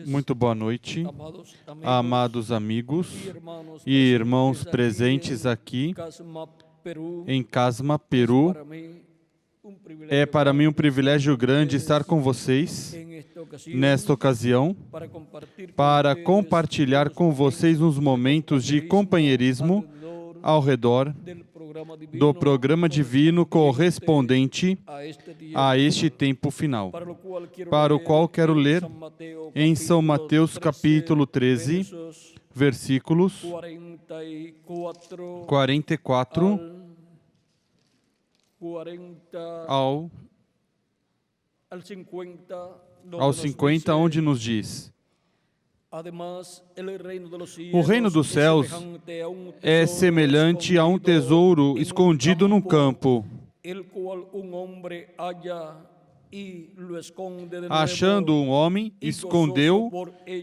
Muito boa noite, amados amigos e irmãos presentes aqui em Casma, Peru. É para mim um privilégio grande estar com vocês nesta ocasião para compartilhar com vocês uns momentos de companheirismo ao redor do programa divino correspondente a este tempo final, para o qual quero ler em São Mateus capítulo 13, versículos 44 ao 50, onde nos diz: o reino dos céus é semelhante a um tesouro escondido num campo. Achando um homem, escondeu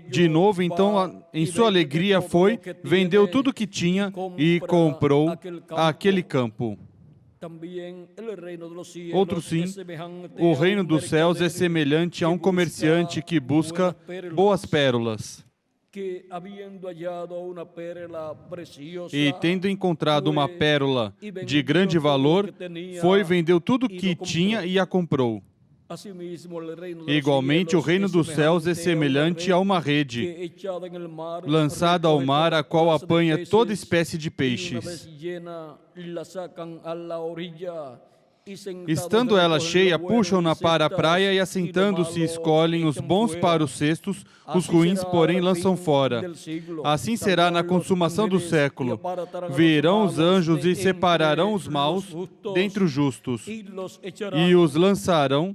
de novo, então em sua alegria foi, vendeu tudo o que tinha e comprou aquele campo. Outro sim, o reino dos céus é semelhante a um comerciante que busca boas pérolas. E tendo encontrado uma pérola de grande valor, foi, vendeu tudo o que tinha e a comprou. Igualmente, o reino dos céus é semelhante a uma rede lançada ao mar, a qual apanha toda espécie de peixes. Estando ela cheia, puxam-na para a praia e, assentando-se, escolhem os bons para os cestos, os ruins, porém, lançam fora. Assim será na consumação do século. Virão os anjos e separarão os maus dentre os justos, e os lançarão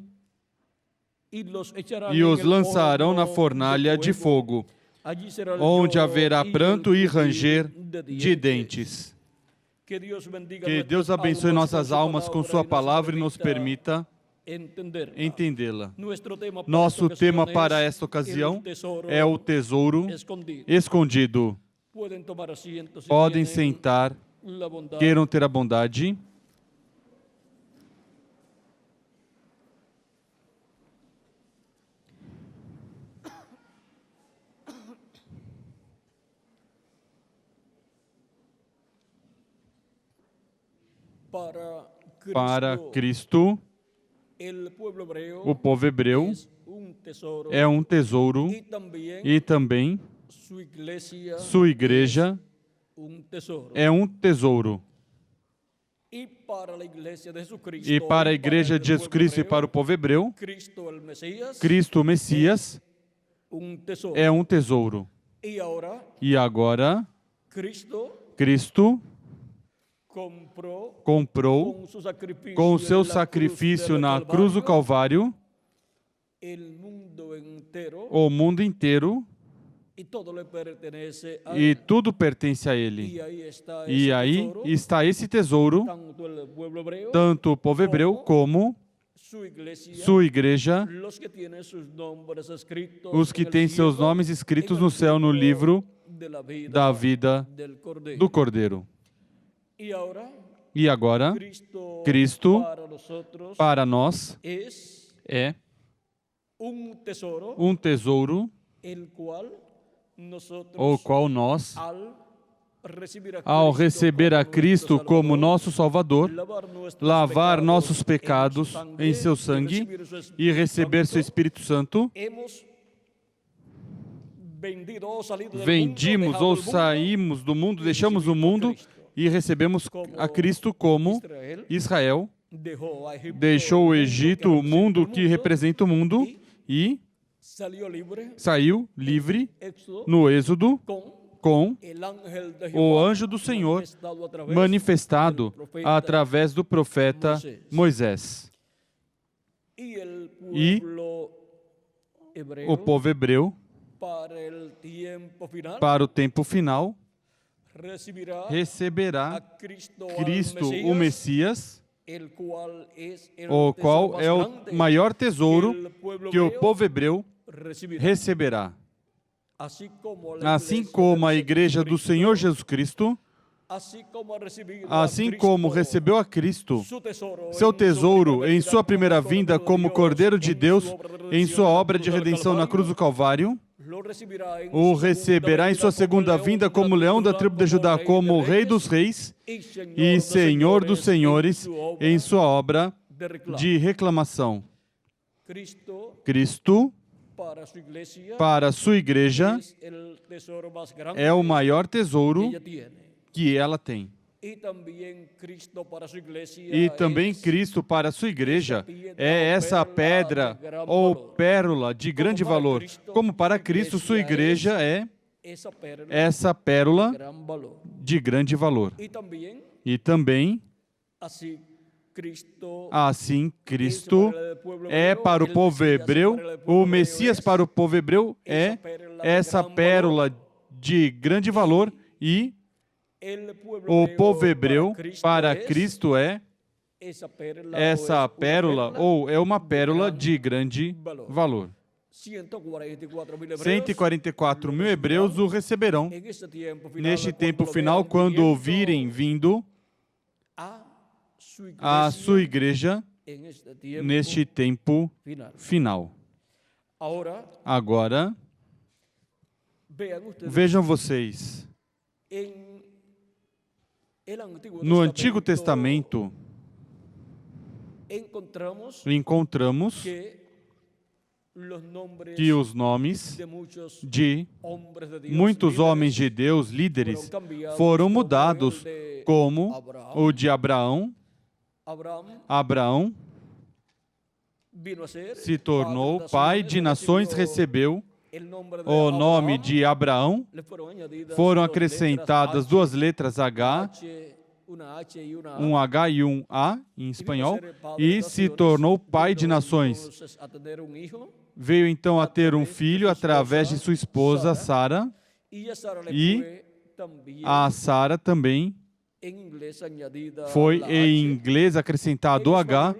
na fornalha de fogo, onde haverá pranto e ranger de dentes. Que Deus abençoe nossas almas com sua palavra e nos permita entendê-la. Nosso tema para esta ocasião é o tesouro escondido. Podem sentar, queiram ter a bondade. Para Cristo, o povo hebreu é um tesouro e também sua igreja é um tesouro. E para a igreja de Jesus Cristo e para o povo hebreu, Cristo, o Messias, é um tesouro. E agora, Cristo comprou com o seu sacrifício na cruz do Calvário o mundo inteiro, e tudo pertence a Ele. E aí está esse tesouro, tanto o povo hebreu como sua igreja, os que têm seus nomes escritos no céu no livro da vida do Cordeiro. E agora, Cristo, para nós, é um tesouro, o qual nós, ao receber a Cristo como nosso Salvador, lavar nossos pecados em seu sangue e receber seu Espírito Santo, vendimos ou saímos do mundo, deixamos o mundo e recebemos a Cristo como Israel deixou o Egito, o mundo que representa o mundo, e saiu livre no Êxodo com o anjo do Senhor manifestado através do profeta Moisés. E o povo hebreu, para o tempo final, receberá Cristo, o Messias, o qual é o maior tesouro que o povo hebreu receberá. Assim como a igreja do Senhor Jesus Cristo assim como recebeu a Cristo, seu tesouro em sua primeira vinda como Cordeiro de Deus, em sua obra de redenção na cruz do Calvário, o receberá em sua segunda vinda como leão da tribo de Judá, como Rei dos Reis e Senhor dos Senhores, em sua obra de reclamação. Cristo, para a sua igreja, é o maior tesouro que ela tem. E também Cristo para a sua igreja é essa pedra ou pérola de grande valor. Como para Cristo, sua igreja é essa pérola de grande valor. E também, assim, Cristo é para o povo hebreu, o Messias para o povo hebreu é essa pérola de grande valor, e o povo hebreu para Cristo é essa pérola, ou é uma pérola de grande valor. 144 mil hebreus o receberão neste tempo final, quando ouvirem vindo a sua igreja neste tempo final. Agora, vejam vocês, no Antigo Testamento, encontramos que os nomes de muitos homens de Deus, líderes, foram mudados, como o de Abraão. Abraão se tornou pai de nações, recebeu o nome de Abraão, foram acrescentadas 2 letras H, um H e um A em espanhol, e se tornou pai de nações. Veio então a ter um filho através de sua esposa Sara, e a Sara também foi em inglês acrescentado o H,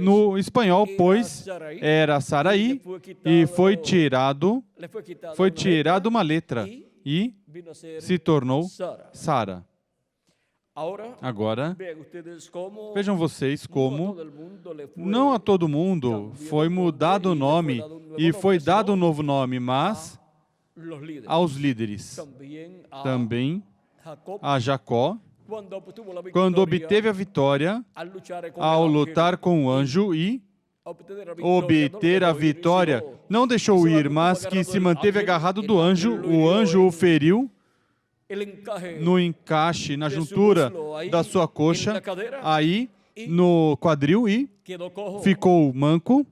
no espanhol, pois era Sarai, e foi tirado uma letra e se tornou Sara. Agora, vejam vocês como não a todo mundo foi mudado o nome e foi dado um novo nome, mas aos líderes. Também a Jacó, quando obteve a vitória ao lutar com o anjo e obter a vitória, não deixou ir, mas que se manteve agarrado do anjo, o anjo o feriu no encaixe, na juntura da sua coxa, aí no quadril, e ficou manco,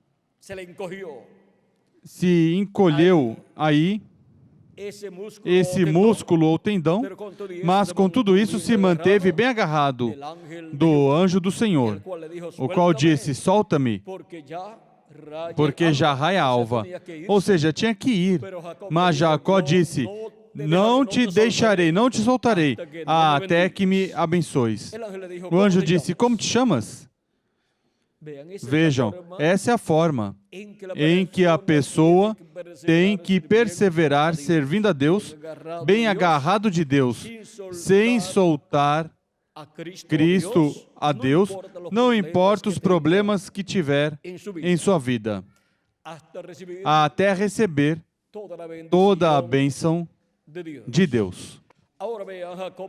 se encolheu aí esse músculo ou tendão, mas com tudo isso se manteve bem agarrado do anjo do Senhor, o qual disse: solta-me, porque já raia a alva. Ou seja, tinha que ir, mas Jacó disse: não te deixarei, não te soltarei, até que me abençoes. O anjo disse: como te chamas? Vejam, essa é a forma em que a pessoa tem que perseverar servindo a Deus, bem agarrado de Deus, sem soltar Cristo a Deus, não importa os problemas que tiver em sua vida, até receber toda a bênção de Deus.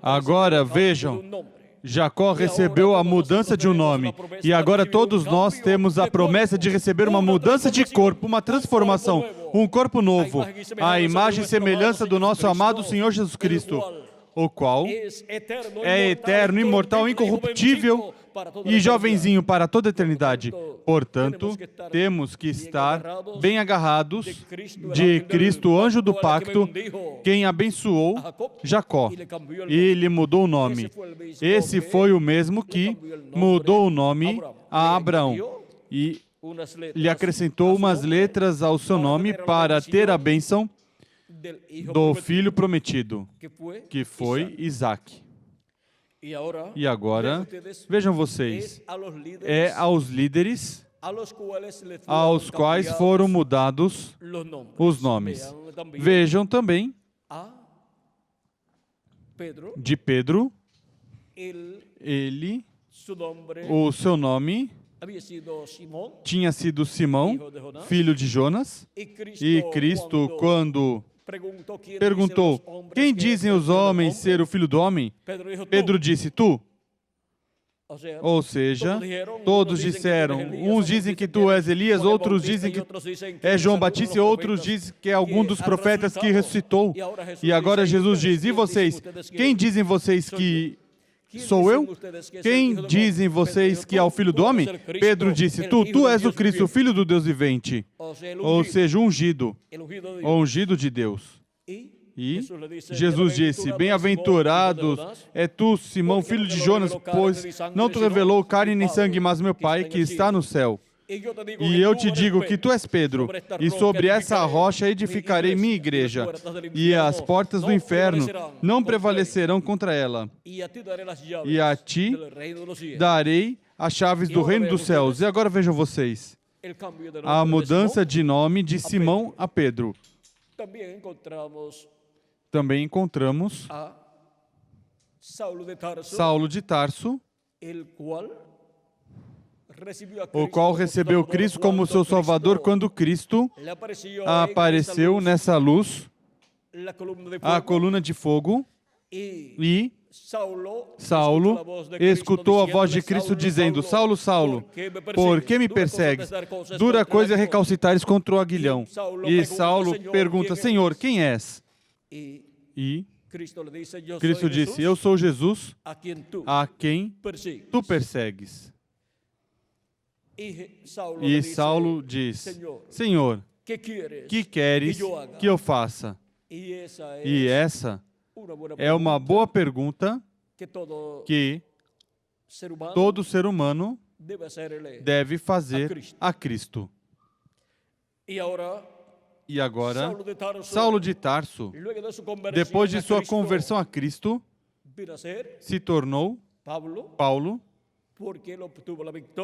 Agora vejam, Jacó recebeu a mudança de um nome, e agora todos nós temos a promessa de receber uma mudança de corpo, uma transformação, um corpo novo, a imagem e semelhança do nosso amado Senhor Jesus Cristo, o qual é eterno, imortal, incorruptível e jovenzinho para toda a eternidade. Portanto, temos que estar bem agarrados de Cristo, o anjo do pacto, quem abençoou Jacó, e lhe mudou o nome. Esse foi o mesmo que mudou o nome a Abraão, e lhe acrescentou umas letras ao seu nome para ter a bênção do filho prometido, que foi Isaac. E agora, vejam vocês, é aos líderes aos quais foram mudados os nomes. Vejam também de Pedro, Ele, o seu nome tinha sido Simão, filho de Jonas, e Cristo, quando perguntou, quem dizem os homens ser o filho do homem? Pedro disse, tu. Ou seja, todos disseram, uns dizem que tu és Elias, outros dizem que é João Batista, e outros dizem que é algum dos profetas que ressuscitou. E agora Jesus diz, e vocês, quem dizem vocês que sou eu? Quem dizem vocês que é o Filho do Homem? Pedro disse, tu és o Cristo, o Filho do Deus vivente. Ou seja, ungido, o ungido de Deus. E Jesus disse, bem-aventurados é tu, Simão, filho de Jonas, pois não te revelou carne nem sangue, mas meu Pai que está no céu. E eu te digo que tu és Pedro, e sobre essa rocha edificarei minha igreja, e as portas do inferno não prevalecerão contra ela. E a ti darei as chaves do reino dos céus. E agora vejam vocês, a mudança de nome de Simão a Pedro. Também encontramos Saulo de Tarso, o qual recebeu Cristo como seu Salvador quando Cristo apareceu nessa luz, a coluna de fogo, e Saulo escutou a voz de Cristo dizendo, Saulo, Saulo, por que me persegues? Dura coisa é recalcitares contra o aguilhão. E Saulo pergunta, Senhor, quem és? E Cristo disse, eu sou Jesus, a quem tu persegues. E Saulo diz, Senhor, que queres que eu faça? E essa é uma boa pergunta que todo ser humano deve fazer a Cristo. E agora, Saulo de Tarso, depois de sua conversão a Cristo, se tornou Paulo,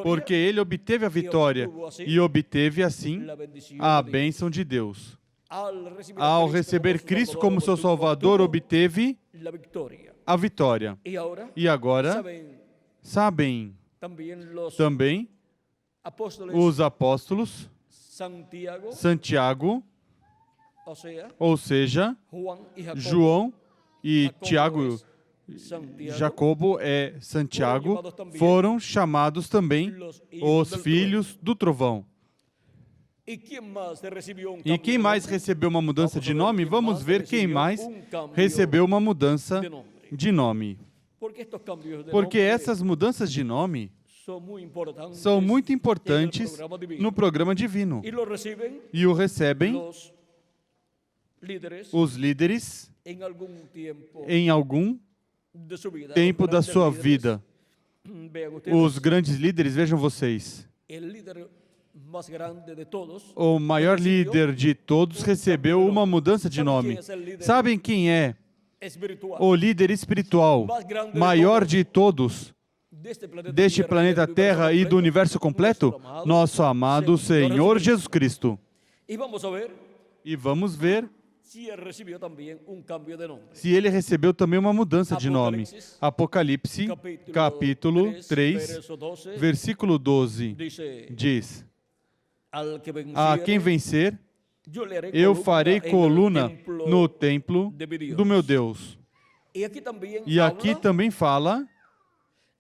porque ele obteve a vitória e obteve, assim, a bênção de Deus. Ao receber Cristo como seu Salvador, obteve a vitória. E agora, sabem, também os apóstolos, Santiago, ou seja, João e Tiago, Jacobo é Santiago, foram chamados também os filhos do trovão. E quem mais recebeu uma mudança de nome? Vamos ver quem mais recebeu uma mudança de nome. Porque essas mudanças de nome são muito importantes no programa divino. E o recebem os líderes em algum tempo da sua vida. Os grandes líderes, vejam vocês. O maior líder de todos recebeu uma mudança de nome. Sabem quem é o líder espiritual maior de todos deste planeta Terra e do universo completo? Nosso amado Senhor Jesus Cristo. E vamos ver se ele recebeu também uma mudança de nome. Apocalipse, capítulo 3, versículo 12, diz, a quem vencer, eu farei coluna no templo do meu Deus. E aqui também fala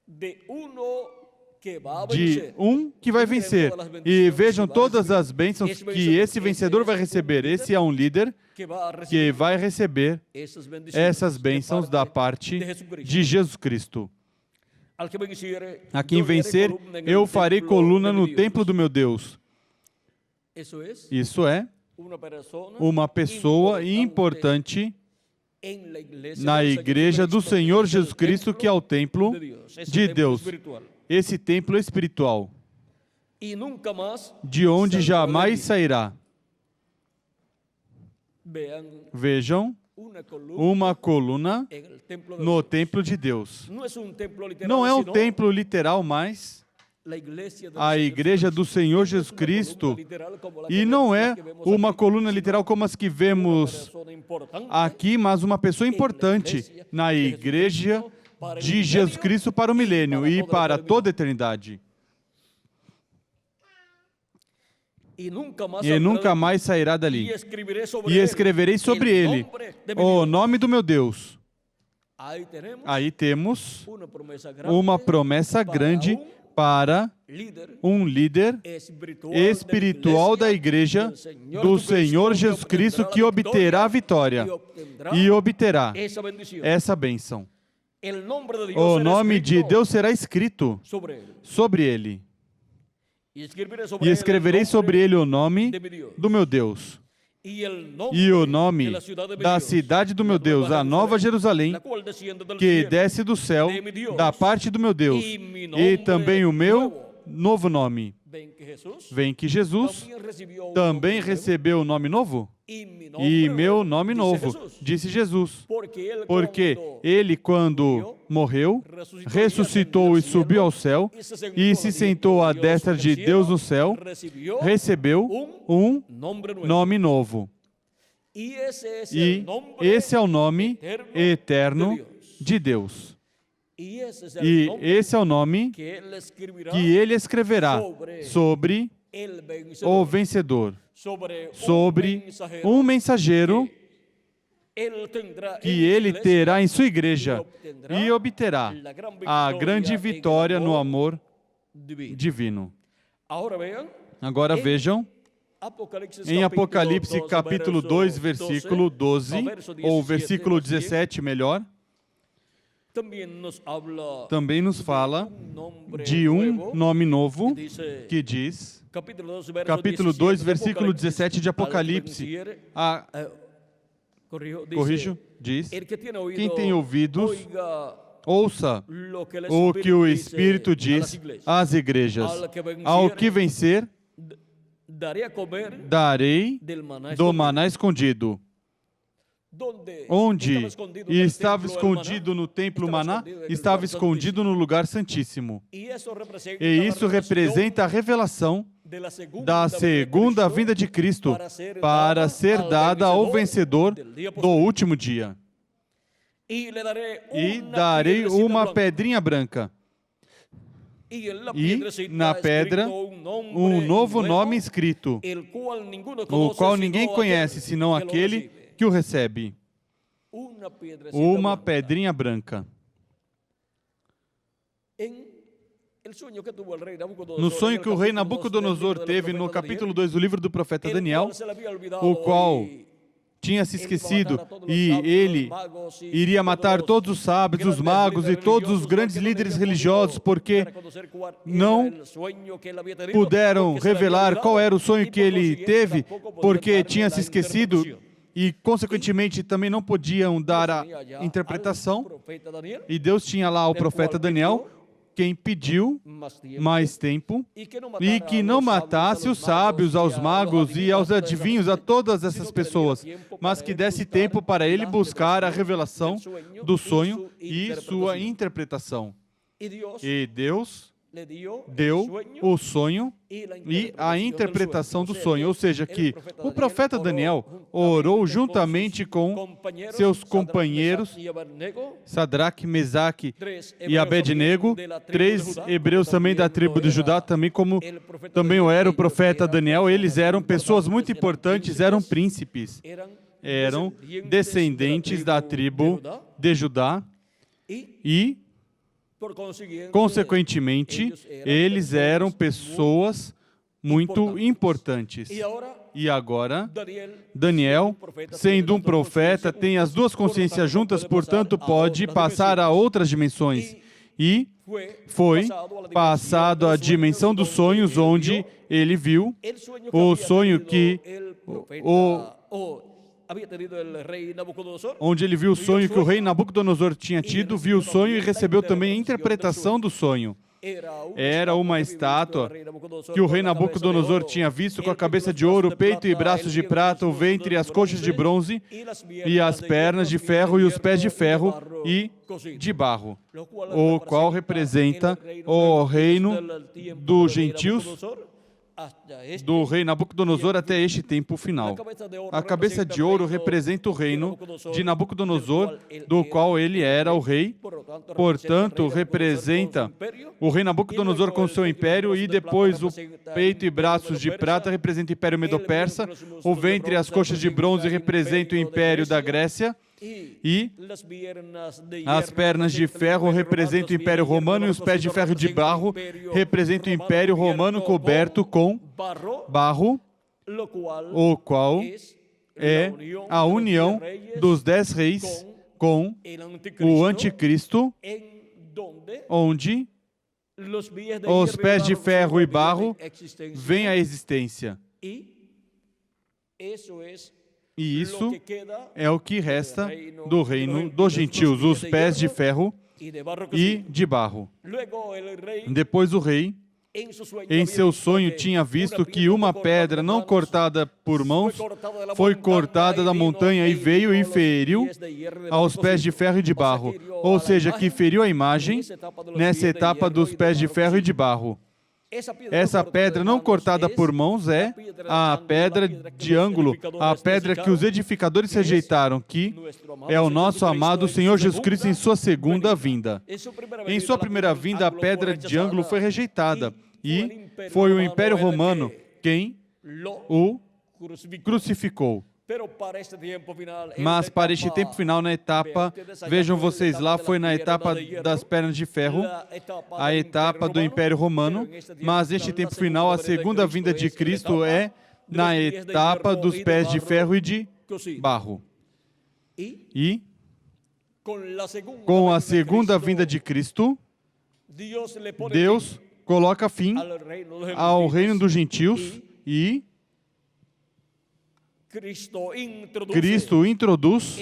de um que vai vencer. E vejam todas as bênçãos que esse vencedor vai receber. Esse é um líder que vai receber essas bênçãos da parte de Jesus Cristo. A quem vencer, eu farei coluna no templo do meu Deus. Isso é uma pessoa importante na igreja do Senhor Jesus Cristo, que é o templo de Deus. Esse templo espiritual, de onde jamais sairá. Vejam, uma coluna no templo de Deus. Não é um templo literal, mas a igreja do Senhor Jesus Cristo, e não é uma coluna literal como as que vemos aqui, mas uma pessoa importante na igreja de Jesus Cristo para o milênio e para toda a eternidade. E nunca mais sairá dali. E escreverei sobre ele o nome do meu Deus. Aí temos uma promessa grande para um líder espiritual da igreja do Senhor Jesus Cristo que obterá a vitória e obterá essa bênção. O nome de Deus será escrito sobre ele. E escreverei sobre ele o nome do meu Deus. E o nome da cidade do meu Deus, a Nova Jerusalém, que desce do céu, da parte do meu Deus, e também o meu novo nome. Vem que Jesus também recebeu o nome novo? E meu nome novo, disse Jesus. Porque ele, quando morreu, ressuscitou e subiu ao céu, e se sentou à destra de Deus no céu, recebeu um nome novo. E esse é o nome eterno de Deus. E esse é o nome que ele escreverá sobre o vencedor, sobre um mensageiro que ele terá em sua igreja e obterá a grande vitória no amor divino. Agora vejam, em Apocalipse capítulo 2, versículo 12, ou versículo 17, melhor, também nos fala de um nome novo que diz, capítulo 2, versículo 17 de Apocalipse, corrijo, diz, quem tem ouvidos, ouça o que o Espírito diz às igrejas. Ao que vencer, darei do maná escondido. Onde estava escondido no templo maná, estava escondido no lugar santíssimo. E isso representa a revelação da segunda vinda de Cristo para ser dada ao vencedor do último dia. E darei uma pedrinha branca. E na pedra um novo nome escrito, o qual ninguém conhece senão aquele que o recebe. Uma pedrinha branca. No sonho que o rei Nabucodonosor teve no capítulo 2 do livro do profeta Daniel, o qual tinha se esquecido e ele iria matar todos os sábios, os magos e todos os grandes líderes religiosos, porque não puderam revelar qual era o sonho que ele teve, porque tinha se esquecido e, consequentemente, também não podiam dar a interpretação. E Deus tinha lá o profeta Daniel, quem pediu mais tempo e que não matasse os sábios, aos magos e aos adivinhos, a todas essas pessoas, mas que desse tempo para ele buscar a revelação do sonho e sua interpretação. E Deus deu o sonho e a interpretação do sonho, ou seja, que o profeta Daniel orou juntamente com seus companheiros, Sadraque, Mesaque e Abednego, 3 hebreus também da tribo de Judá, também como também era o profeta Daniel. Eles eram pessoas muito importantes, eram príncipes, eram descendentes da tribo de Judá e, consequentemente, eles eram pessoas muito importantes. E agora, Daniel, sendo um profeta, tem as duas consciências juntas, portanto, pode passar a outras dimensões. E foi passado à dimensão dos sonhos, onde ele viu o sonho que onde ele viu o sonho que o rei Nabucodonosor tinha tido, viu o sonho e recebeu também a interpretação do sonho. Era uma estátua que o rei Nabucodonosor tinha visto com a cabeça de ouro, o peito e braços de prata, o ventre e as coxas de bronze, e as pernas de ferro e os pés de ferro e de barro, o qual representa o reino dos gentios, do rei Nabucodonosor até este tempo final. A cabeça de ouro representa o reino de Nabucodonosor, do qual ele era o rei. Portanto, representa o rei Nabucodonosor com seu império, e depois o peito e braços de prata representa o império medo-persa, o ventre e as coxas de bronze representam o império da Grécia, e as pernas de ferro representam o Império Romano, e os pés de ferro de barro representam o Império Romano coberto com barro, o qual é a união dos 10 reis com o Anticristo, onde os pés de ferro e barro vêm à existência. E isso é o que resta do reino dos gentios, os pés de ferro e de barro. Depois o rei, em seu sonho, tinha visto que uma pedra não cortada por mãos foi cortada da montanha e veio e feriu aos pés de ferro e de barro. Ou seja, que feriu a imagem nessa etapa dos pés de ferro e de barro. Essa pedra não cortada por mãos é a pedra de ângulo, a pedra que os edificadores rejeitaram, que é o nosso amado Senhor Jesus Cristo em sua segunda vinda. Em sua primeira vinda, a pedra de ângulo foi rejeitada, e foi o Império Romano quem o crucificou. Mas para este tempo final, na etapa, vejam vocês lá, foi na etapa das pernas de ferro, a etapa do Império Romano, mas neste tempo final, a segunda vinda de Cristo é na etapa dos pés de ferro e de barro. E com a segunda vinda de Cristo, Deus coloca fim ao reino dos gentios e Cristo introduz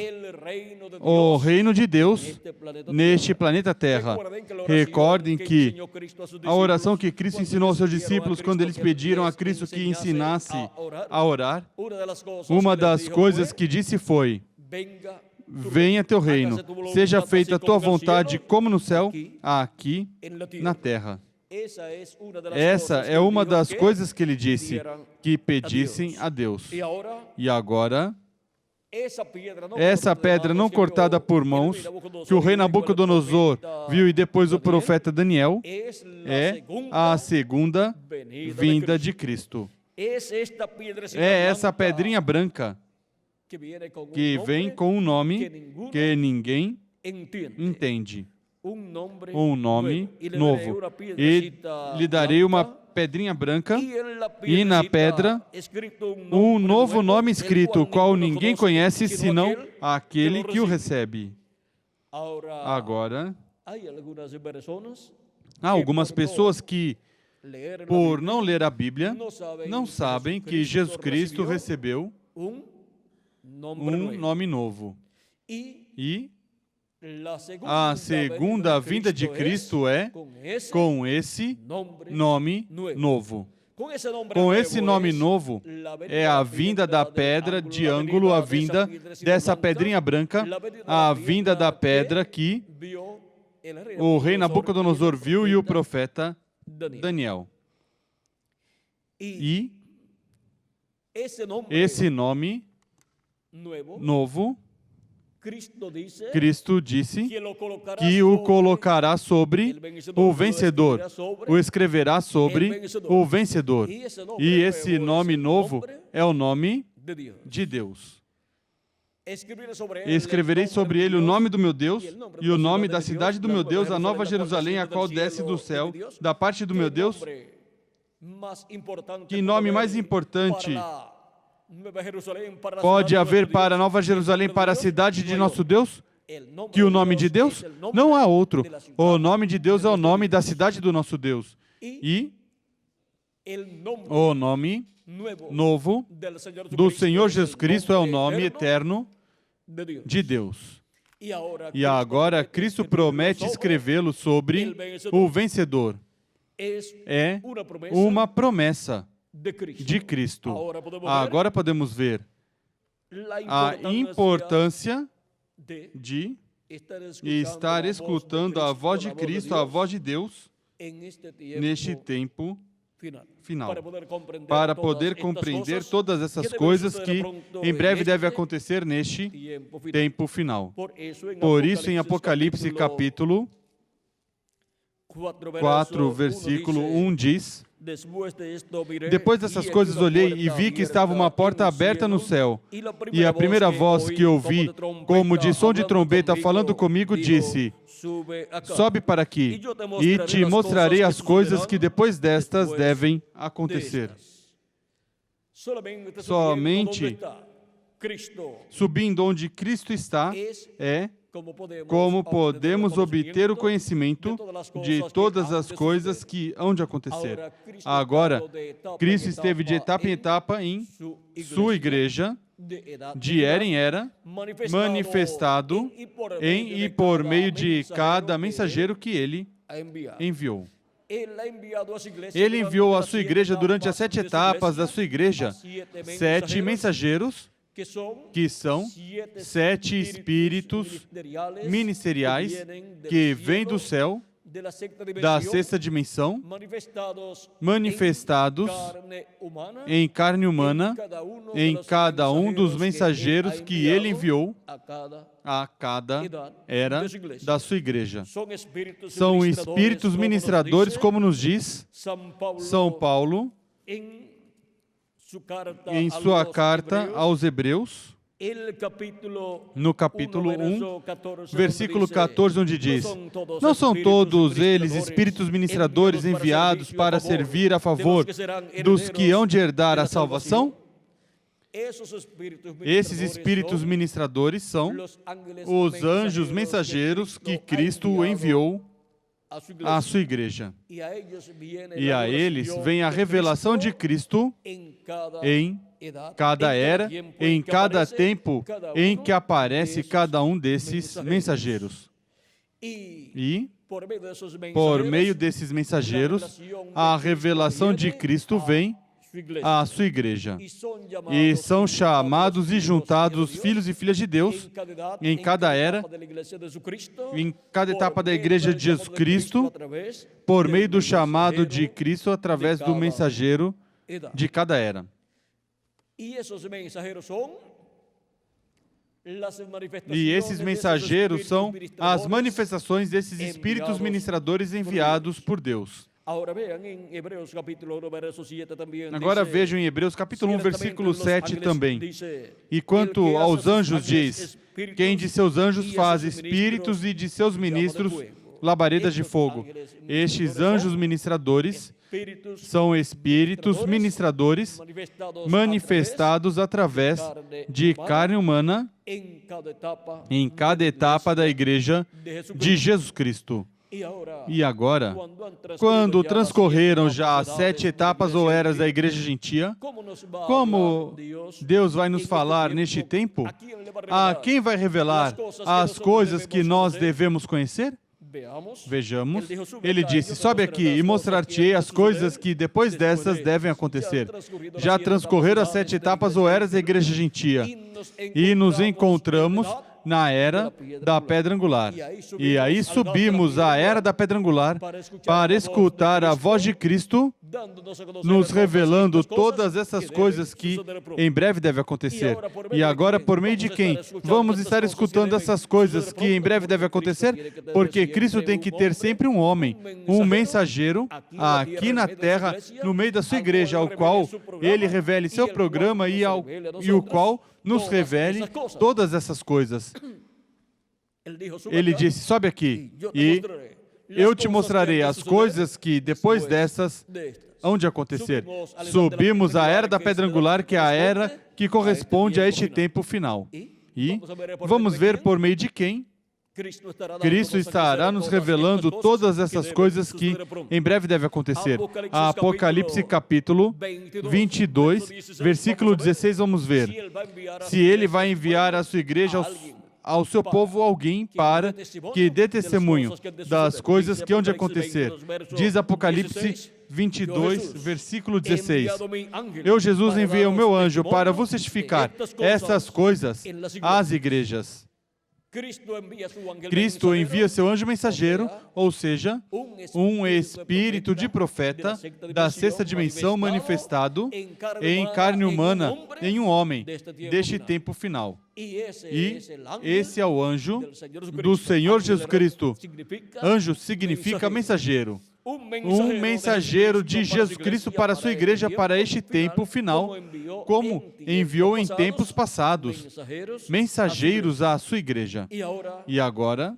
o reino de Deus neste planeta Terra. Recordem que a oração que Cristo ensinou aos seus discípulos quando eles pediram a Cristo que ensinasse a orar, uma das coisas que disse foi: venha teu reino, seja feita a tua vontade como no céu, aqui na terra. Essa é uma das coisas que ele disse, que pedissem a Deus. E agora, essa pedra não cortada por mãos, que o rei Nabucodonosor viu e depois o profeta Daniel, é a segunda vinda de Cristo. É essa pedrinha branca que vem com um nome que ninguém entende. Um nome novo. E lhe darei uma pedrinha branca, e na pedra um novo nome escrito, o qual ninguém conhece, senão aquele que o recebe. Agora, há algumas pessoas que, por não ler a Bíblia, não sabem que Jesus Cristo recebeu um nome novo. E a segunda vinda de Cristo é com esse nome novo. Com esse nome novo é a vinda da pedra de ângulo, a vinda dessa pedrinha branca, a vinda da pedra que o rei Nabucodonosor viu e o profeta Daniel. E esse nome novo, Cristo disse que o colocará sobre o vencedor, o escreverá sobre o vencedor. E esse nome novo é o nome de Deus. Escreverei sobre ele o nome do meu Deus e o nome da cidade do meu Deus, a Nova Jerusalém, a qual desce do céu, da parte do meu Deus. Que nome mais importante pode haver para a Nova Jerusalém, para a cidade de nosso Deus, que o nome de Deus? Não há outro. O nome de Deus é o nome da cidade do nosso Deus. E o nome novo do Senhor Jesus Cristo é o nome eterno de Deus. E agora Cristo promete escrevê-lo sobre o vencedor. É uma promessa de Cristo. Agora podemos ver a importância de estar escutando a voz de Cristo, a voz de Deus, neste tempo final. Para poder compreender todas essas coisas que em breve devem acontecer neste tempo final. Por isso, em Apocalipse capítulo 4, versículo 1 diz: depois dessas coisas olhei e vi que estava uma porta aberta no céu. E a primeira voz que ouvi, como de som de trombeta falando comigo, disse: sobe para aqui, e te mostrarei as coisas que depois destas devem acontecer. Somente subindo onde Cristo está é como podemos obter o conhecimento de todas as coisas que hão de acontecer. Agora, Cristo esteve de etapa em etapa em sua igreja, de era em era, manifestado em e por meio de cada mensageiro que ele enviou. Ele enviou à sua igreja durante as 7 etapas da sua igreja 7 mensageiros, que são 7 espíritos ministeriais que vêm do céu, da 6ª dimensão, manifestados em carne humana, em cada um dos mensageiros que ele enviou a cada era da sua igreja. São espíritos ministradores, como nos diz São Paulo em sua carta aos Hebreus, no capítulo 1, versículo 14, onde diz: não são todos eles espíritos ministradores enviados para servir a favor dos que hão de herdar a salvação? Esses espíritos ministradores são os anjos mensageiros que Cristo enviou à sua igreja. E a eles vem a revelação de Cristo em cada era, em cada tempo em que aparece cada um desses mensageiros. E, por meio desses mensageiros, a revelação de Cristo vem à sua igreja. E são chamados e juntados filhos e filhas de Deus em cada era, em cada etapa da igreja de Jesus Cristo, por meio do chamado de Cristo através do mensageiro de cada era. E esses mensageiros são as manifestações desses espíritos ministradores enviados por Deus. Agora vejam em Hebreus capítulo 1, versículo 7 também. E quanto aos anjos diz: quem de seus anjos faz espíritos e de seus ministros labaredas de fogo. Estes anjos ministradores são espíritos ministradores manifestados através de carne humana em cada etapa da igreja de Jesus Cristo. E agora, quando transcorreram já as 7 etapas ou eras da igreja gentia, como Deus vai nos falar neste tempo? A quem vai revelar as coisas que nós devemos conhecer? Vejamos. Ele disse: sobe aqui e mostrar-te-ei as coisas que depois dessas devem acontecer. Já transcorreram as 7 etapas ou eras da igreja gentia e nos encontramos na era da pedra angular. E aí subimos à era da pedra angular para escutar a voz de Cristo nos revelando todas essas coisas que em breve devem acontecer. E agora, por meio de quem vamos estar escutando essas coisas que em breve devem acontecer? Porque Cristo tem que ter sempre um homem, um mensageiro, aqui na terra, no meio da sua igreja, ao qual ele revele seu programa e o qual nos revele todas essas coisas. Ele disse: sobe aqui e eu te mostrarei as coisas que depois dessas hão de acontecer. Subimos à era da pedra angular, que é a era que corresponde a este tempo final. E vamos ver por meio de quem Cristo estará nos revelando todas essas coisas que em breve devem acontecer. Apocalipse capítulo 22, versículo 16, vamos ver. Se ele vai enviar à sua igreja, ao seu povo, alguém para que dê testemunho das coisas que hão de acontecer. Diz Apocalipse 22, versículo 16. Eu, Jesus, enviei o meu anjo para vos testificar essas coisas às igrejas. Cristo envia seu anjo mensageiro, ou seja, um espírito de profeta da sexta dimensão manifestado em carne humana em um homem deste tempo final. E esse é o anjo do Senhor Jesus Cristo. Anjo significa mensageiro. Um mensageiro de Jesus Cristo para a sua igreja para este tempo final, como enviou em tempos passados mensageiros à sua igreja. E agora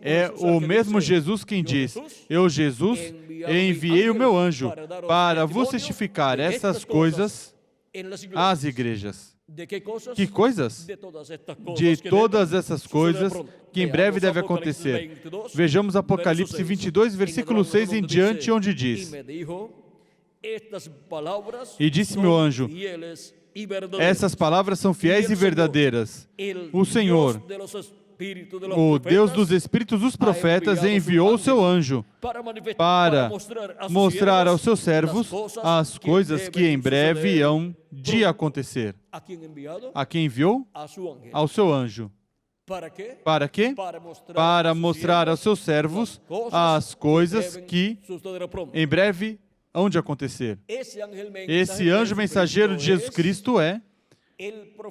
é o mesmo Jesus quem diz: eu, Jesus, enviei o meu anjo para vos testificar essas coisas às igrejas. Que coisas? De todas essas coisas que em breve deve acontecer. Vejamos Apocalipse 22, versículo 6 em diante, onde diz: e disse meu anjo, essas palavras são fiéis e verdadeiras. O Senhor, o Deus dos Espíritos dos profetas, enviou o seu anjo para mostrar aos seus servos as coisas que em breve hão de acontecer. A quem enviou? Ao seu anjo. Para quê? Para mostrar aos seus servos as coisas que em breve hão de acontecer. Esse anjo mensageiro de Jesus Cristo é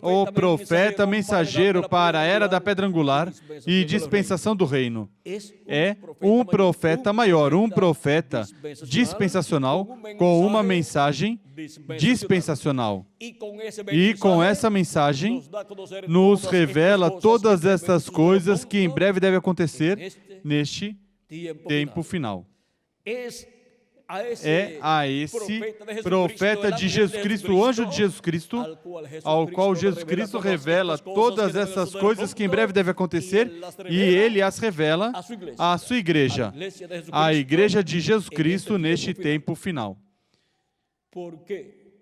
o profeta mensageiro para a era da pedra angular e dispensação do reino. É um profeta maior, um profeta dispensacional com uma mensagem dispensacional. E com essa mensagem nos revela todas essas coisas que em breve devem acontecer neste tempo final. É a esse profeta de Jesus Cristo, o anjo de Jesus Cristo, ao qual Jesus Cristo revela todas essas coisas que em breve devem acontecer, e ele as revela à sua igreja, a igreja de Jesus Cristo neste tempo final.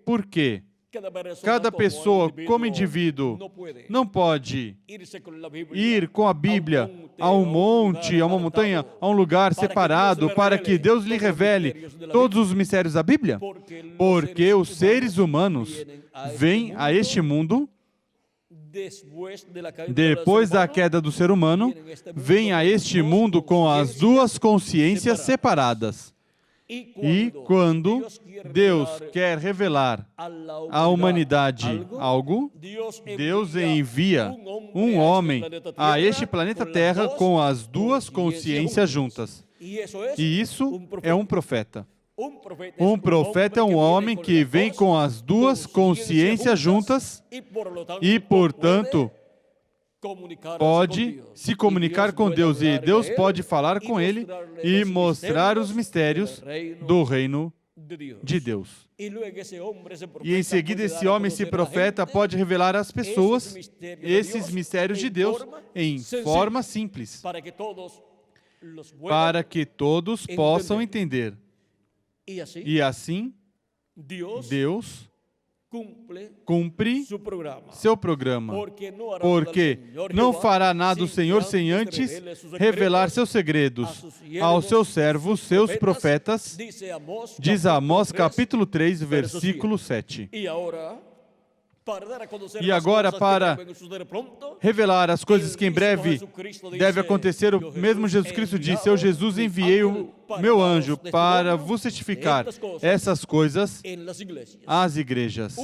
Por quê? Cada pessoa, como indivíduo, não pode ir com a Bíblia a um monte, a uma montanha, a um lugar separado, para que Deus lhe revele todos os mistérios da Bíblia? Porque os seres humanos vêm a este mundo, depois da queda do ser humano, vêm a este mundo com as duas consciências separadas. E quando Deus quer revelar à humanidade algo, Deus envia um homem a este planeta Terra com as duas consciências juntas. E isso é um profeta. Um profeta é um homem que vem com as duas consciências juntas e, portanto, pode se comunicar com Deus, e Deus pode falar com ele e mostrar os mistérios do reino de Deus. E em seguida esse homem, esse profeta, pode revelar às pessoas esses mistérios de Deus em forma simples, para que todos possam entender. E assim, Deus cumpre seu programa, porque não fará nada o Senhor sem antes revelar seus segredos aos seus servos, seus profetas, diz Amós capítulo 3, versículo 7. E agora, para revelar as coisas que em breve deve acontecer, o mesmo Jesus Cristo disse: eu, Jesus, enviei o meu anjo para vos testificar essas coisas às igrejas.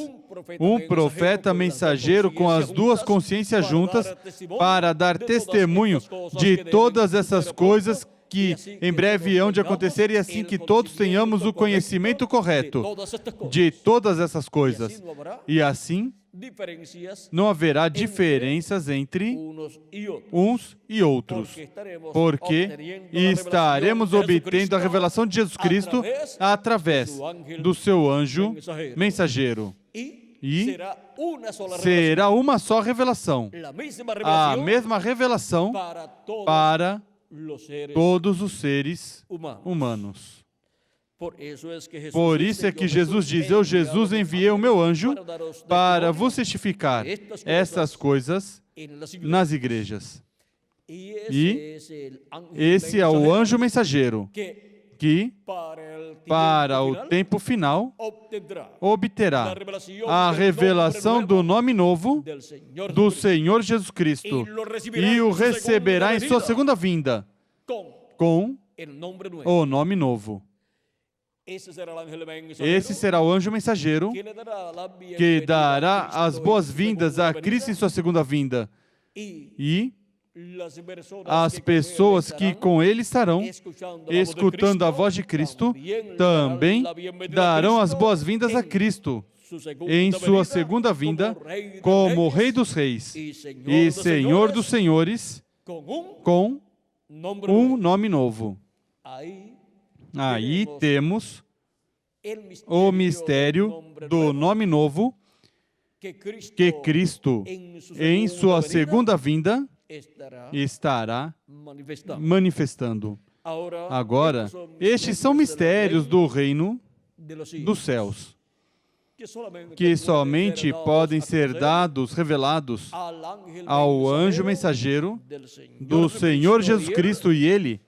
Um profeta mensageiro com as duas consciências juntas para dar testemunho de todas essas coisas que em breve hão de acontecer, e assim que todos tenhamos o conhecimento correto de todas essas coisas. E assim não haverá diferenças entre uns e outros, porque estaremos obtendo a revelação de Jesus Cristo através do seu anjo mensageiro. E será uma só revelação, a mesma revelação para todos os seres humanos. Por isso é que Jesus diz: eu, Jesus, enviei o meu anjo para vos testificar estas coisas nas igrejas. E esse é o anjo mensageiro que, para o tempo final, obterá a revelação do nome novo do Senhor Jesus Cristo e o receberá em sua segunda vinda com o nome novo. Esse será o anjo mensageiro que dará as boas-vindas a Cristo em sua segunda vinda. E as pessoas que com ele estarão, escutando a voz de Cristo, também darão as boas-vindas a Cristo em sua segunda vinda, como Rei dos Reis e Senhor dos Senhores, com um nome novo. Aí temos o mistério do nome novo que Cristo, em sua segunda vinda, estará manifestando. Agora, estes são mistérios do reino dos céus, que somente podem ser revelados ao anjo mensageiro do Senhor Jesus Cristo, e ele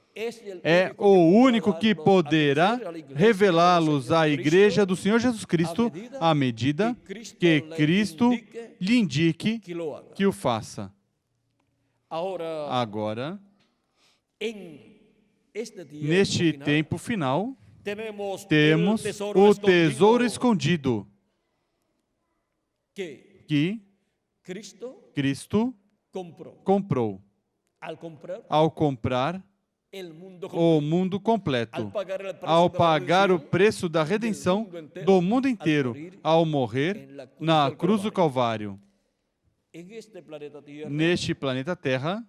é o único que poderá revelá-los à igreja do Senhor Jesus Cristo à medida que Cristo lhe indique que o faça. Agora, neste tempo final, temos o tesouro escondido que Cristo comprou. Ao comprar o mundo completo, ao pagar o preço da redenção do mundo inteiro, ao morrer na cruz do Calvário. Neste planeta Terra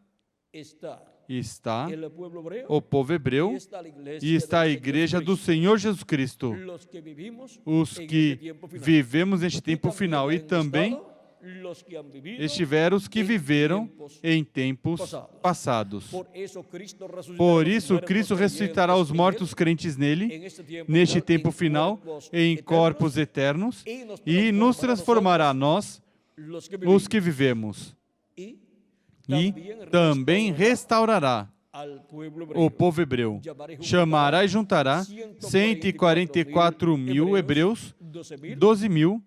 está o povo hebreu e está a igreja do Senhor Jesus Cristo, os que vivemos neste tempo final, e também estiveram os que viveram em tempos passados. Por isso, Cristo ressuscitará os mortos crentes nele, neste tempo final, em corpos eternos, e nos transformará nós, os que vivemos. E também restaurará o povo hebreu. Chamará e juntará 144 mil hebreus, 12 mil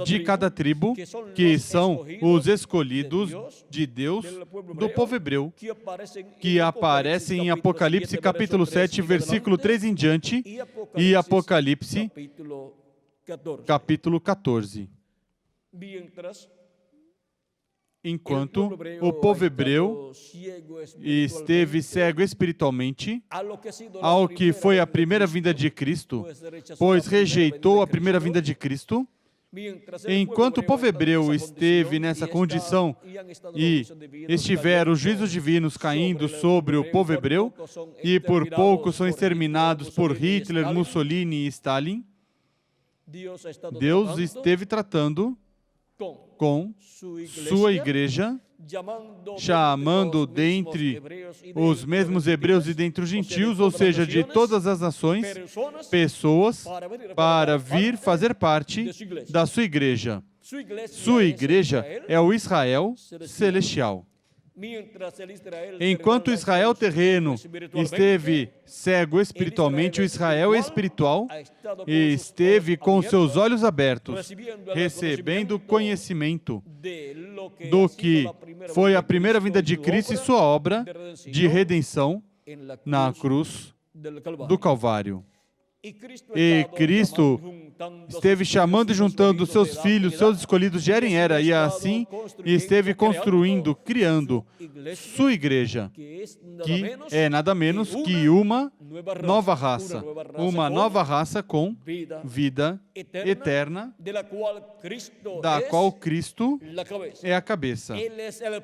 de cada tribo, que são os escolhidos de Deus do povo hebreu, que aparecem em Apocalipse capítulo 7, versículo 3 em diante, e Apocalipse capítulo 14. Enquanto o povo hebreu esteve cego espiritualmente ao que foi a primeira vinda de Cristo, pois rejeitou a primeira vinda de Cristo, enquanto o povo hebreu esteve nessa condição e estiveram os juízos divinos caindo sobre o povo hebreu, e por pouco são exterminados por Hitler, Mussolini e Stalin, Deus esteve tratando com sua igreja, chamando dentre os mesmos hebreus e dentre os gentios, ou seja, de todas as nações, pessoas para vir fazer parte da sua igreja. Sua igreja é o Israel celestial. Enquanto o Israel terreno esteve cego espiritualmente, o Israel espiritual esteve com seus olhos abertos, recebendo conhecimento do que foi a primeira vinda de Cristo e sua obra de redenção na cruz do Calvário. E Cristo esteve chamando e juntando seus filhos, seus escolhidos de era em era, e assim esteve construindo, criando sua igreja, que é nada menos que uma nova raça com vida eterna, da qual Cristo é a cabeça.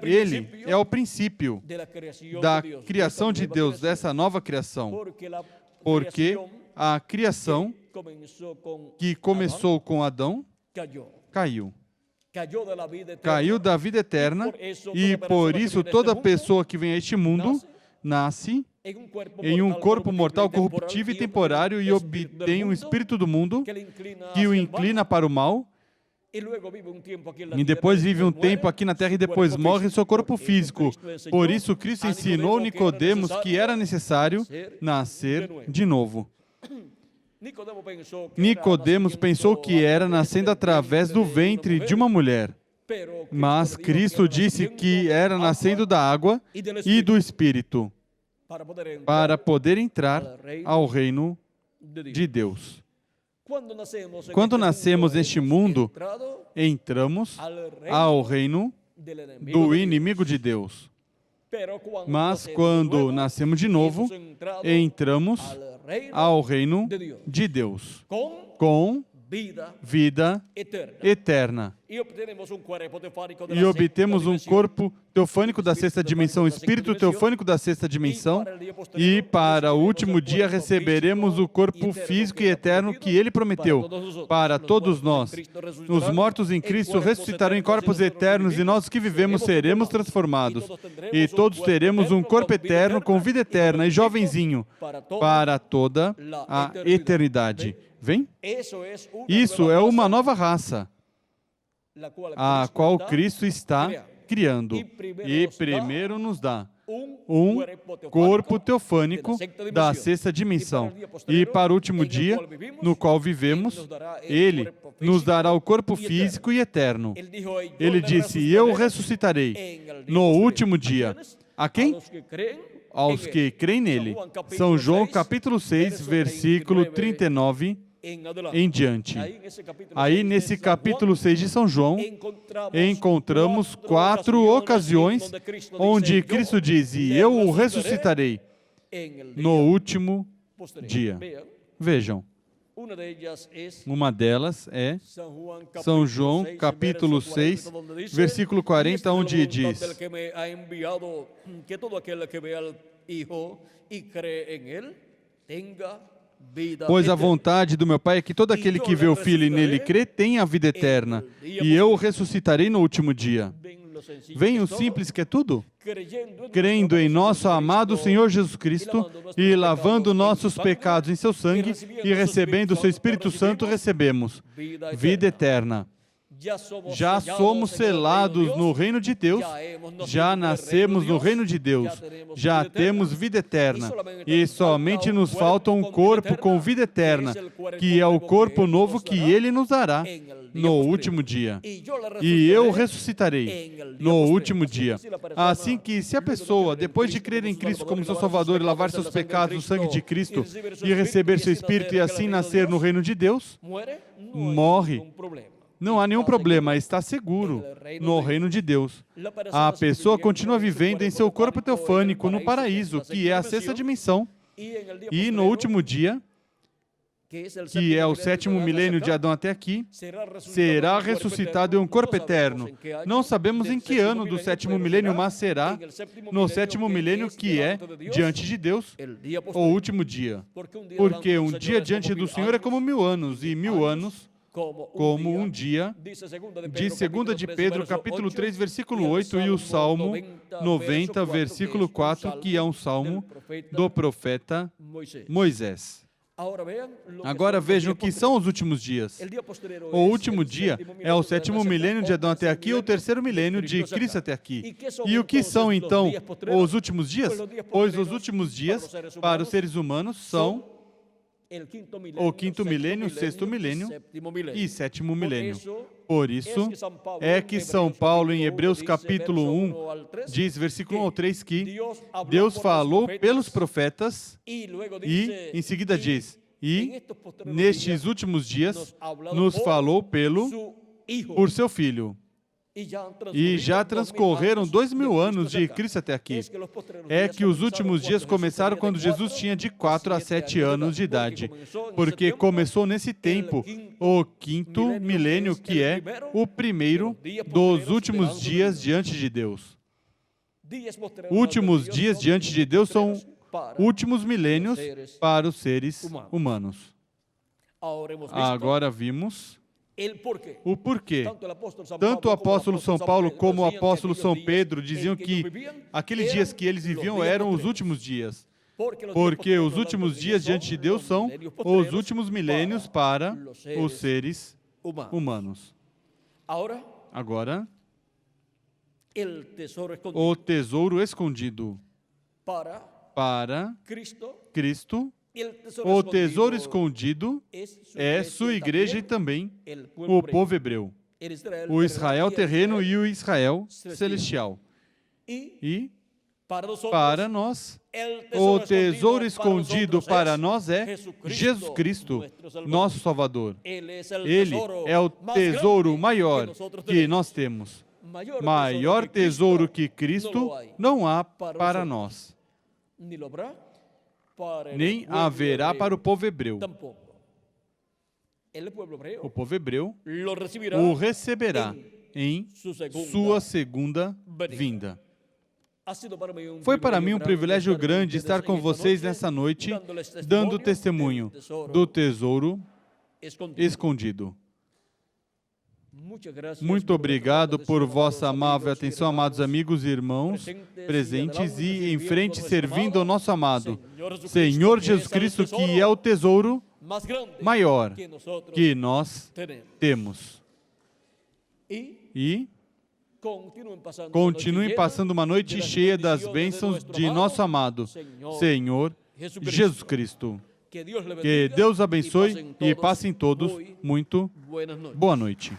Ele é o princípio da criação de Deus, dessa nova criação, porque a criação que começou com Adão caiu. Caiu da vida eterna, e por isso toda pessoa que vem a este mundo nasce em um corpo mortal, corruptível e temporário, e obtém um espírito do mundo que o inclina para o mal, E depois vive um tempo aqui na terra e depois morre em seu corpo físico. Por isso, Cristo ensinou Nicodemos que era necessário nascer de novo. Nicodemos pensou que era nascendo através do ventre de uma mulher. Mas Cristo disse que era nascendo da água e do Espírito, para poder entrar ao reino de Deus. Quando nascemos neste mundo, entramos ao reino do inimigo de Deus. Mas quando nascemos de novo, entramos ao reino de Deus, com vida eterna. E obtemos um corpo teofânico da sexta dimensão, espírito teofânico da sexta dimensão, e para o último dia receberemos o corpo físico e eterno que Ele prometeu para todos nós. Os mortos em Cristo ressuscitarão em corpos eternos e nós que vivemos seremos transformados. E todos teremos um corpo eterno com vida eterna e jovenzinho para toda a eternidade. Vem? Isso é uma nova raça, a qual Cristo está criando. E primeiro nos dá um corpo teofânico da sexta dimensão. E para o último dia, no qual vivemos, Ele nos dará o corpo físico e eterno. Ele disse, eu ressuscitarei no último dia. A quem? Aos que creem nele. São João capítulo 6, versículo 39 em diante. Aí, nesse capítulo 6 de São João, encontramos 4 ocasiões onde Cristo diz, eu o ressuscitarei no último dia. Vejam, uma delas é São João, capítulo 6, versículo 40, onde diz, pois a vontade do meu Pai é que todo aquele que vê o Filho e nele crê tenha a vida eterna, e eu o ressuscitarei no último dia. Vem o simples que é tudo? Crendo em nosso amado Senhor Jesus Cristo e lavando nossos pecados em seu sangue e recebendo o seu Espírito Santo, recebemos vida eterna. Já somos selados no reino de Deus, já nascemos no reino de Deus, já temos vida eterna e somente nos falta um corpo com vida eterna, que é o corpo novo que Ele nos dará no último dia. E eu ressuscitarei no último dia. Assim que, se a pessoa, depois de crer em Cristo como seu Salvador e lavar seus pecados no sangue de Cristo e receber seu Espírito e assim nascer no reino de Deus, morre. Não há nenhum problema, está seguro no reino de Deus. A pessoa continua vivendo em seu corpo teofânico no paraíso, que é a sexta dimensão, e no último dia, que é o 7º milênio de Adão até aqui, será ressuscitado em um corpo eterno. Não sabemos em que ano do 7º milênio, mas será no 7º milênio, que é diante de Deus, o último dia. Porque um dia diante do Senhor é como 1000 anos, e 1000 anos como um dia, de 2 de Pedro, capítulo 3, versículo 8, e o Salmo 90, versículo 4, que é um salmo do profeta Moisés. Agora vejam o que são os últimos dias. O último dia é o 7º milênio de Adão até aqui, ou o 3º milênio de Cristo até aqui. E o que são, então, os últimos dias? Pois os últimos dias, para os seres humanos, são o 5º milênio, 6º milênio e 7º milênio. Por isso é que São Paulo, em Hebreus capítulo 1, diz, versículo 1 ao 3, que Deus falou pelos profetas e, em seguida diz, e nestes últimos dias nos falou por seu Filho. E já transcorreram 2000 anos de Cristo até aqui. É que os últimos dias começaram quando Jesus tinha de 4 a 7 anos de idade, porque começou nesse tempo o 5º milênio, que é o primeiro dos últimos dias diante de Deus. Últimos dias diante de Deus são últimos milênios para os seres humanos. Agora vimos o porquê. Tanto o apóstolo São Paulo como o apóstolo São Pedro diziam que aqueles dias que eles viviam eram os últimos dias. Porque os últimos dias diante de Deus são os últimos milênios para os seres humanos. Agora, o tesouro escondido para Cristo. O tesouro escondido é sua igreja e também o povo hebreu, o Israel terreno e o Israel celestial. E para nós, o tesouro escondido para nós é Jesus Cristo, nosso Salvador. Ele é o tesouro maior que nós temos. Maior tesouro que Cristo não há para nós, nem haverá para o povo hebreu. O povo hebreu o receberá em sua segunda vinda. Foi para mim um privilégio grande estar com vocês nessa noite, dando testemunho do tesouro escondido. Muito obrigado por vossa amável atenção, amados amigos e irmãos presentes e em frente servindo ao nosso amado Senhor Jesus Cristo, que é o tesouro maior que nós temos. E continuem passando uma noite cheia das bênçãos de nosso amado Senhor Jesus Cristo. Que Deus abençoe e passem todos muito boa noite.